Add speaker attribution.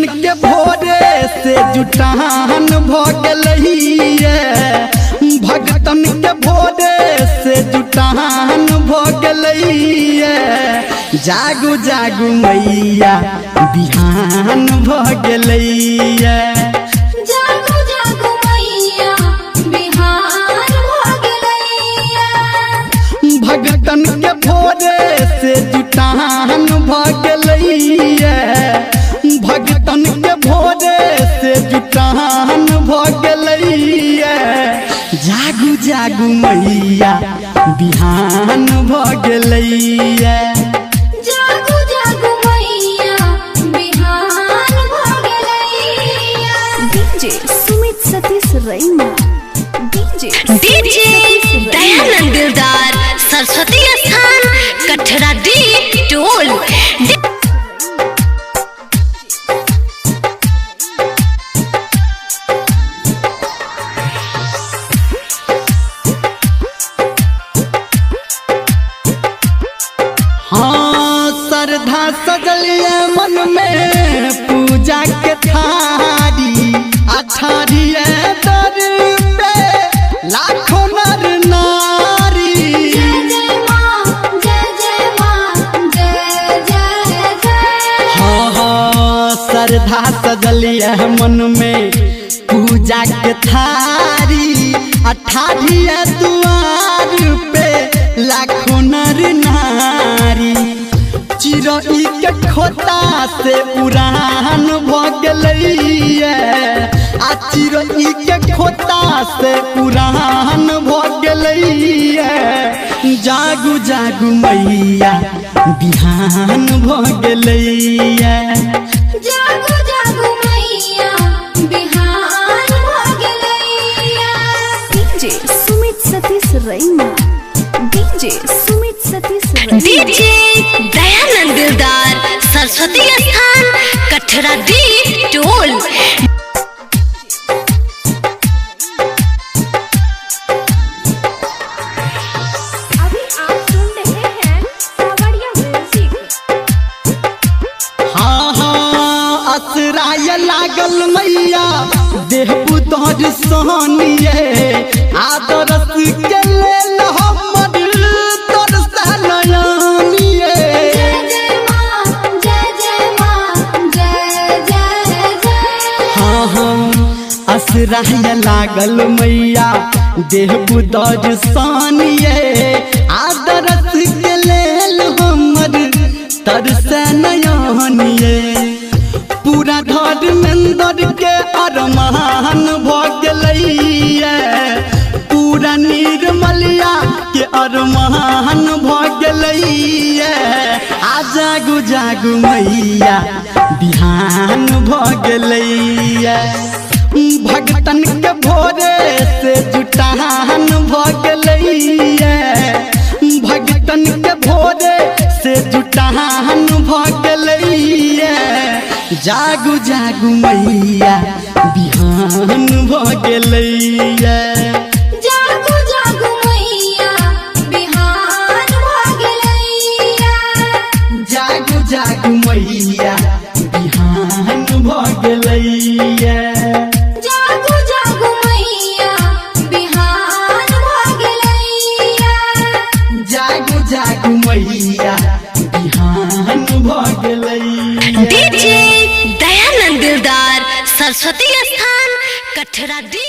Speaker 1: भगतन के भोरे से जुटान भगलैया, भगतन के भोरे से जुटान भगलैया। जागू जागू मैया बिहान भगलैया,
Speaker 2: जागू जागू मैया बिहान भगलैया।
Speaker 1: भगतन के भोरे से जुटान भगलैया, भगतन के भोरे से जुटान भगलैया। जागू जागू मैया बिहान भगलैया,
Speaker 2: जागू जागू मैया बिहान भगलैया।
Speaker 3: डीजे सुमित सतीश रैना, डीजे
Speaker 4: दयानंद दिलदार सरस्वती स्थान कठरा दी टोल।
Speaker 1: हाँ श्रद्धा सजलिए मन में पूजा के थारी, अठारिए दर पे लाखों नर नारी।
Speaker 2: जय जय माँ, जय जय माँ, जय जय जय।
Speaker 1: हाँ हाँ श्रद्धा सजलिए मन में पूजा के थारी, अठारिए दुआर पे लाखों नर नारी। चिरई के खोता से उड़ान भगलैया, आ चिरई के खोता से उड़ान भगलैया। जागू जागू मैया बिहान भगलैया,
Speaker 2: जागू जागू मैया बिहान भगलैया।
Speaker 3: डीजे सुमित सतीश रैना, डीजे सुमित सतीश रैना।
Speaker 4: डीजे दयानंद दिलदार सरस्वती स्थान कठरा दी टोल।
Speaker 3: अभी आप सुन रहे हैं कावड़िया म्यूजिक।
Speaker 1: हाँ हाँ असराय लागल मैया देहबू तोहर सोनिए, आदरस के लेल हमर तोर सनयानिए।
Speaker 2: जय जय माँ, जय जय माँ, जय जय जय।
Speaker 1: हाँ हाँ असराय लागल मैया देहबू तोहर सोनिए, आदरस के लेल हमर तोर सनयानिए। पूरा धर्मेंद्र के अरमान भगलैया, पूरा निर्मलिया के अरमान भगलैया। आ जागू जागू मैया बिहान भगलैया, भगतन के भोरे से जुटान भगलैया, भगतन के भोरे से जुटान भगलैया। जागू जागू मैया बिहान भगलैया,
Speaker 2: जागू जागू मैया बिहान भगलैया।
Speaker 1: जागू जागू मैया बिहान भगलैया,
Speaker 2: जागू जागू मैया बिहान भगलैया।
Speaker 1: जागू जागू मैया बिहान भगलैया।
Speaker 4: डीजे दयानंद दिलदार सरस्वती स्थान कठरा दी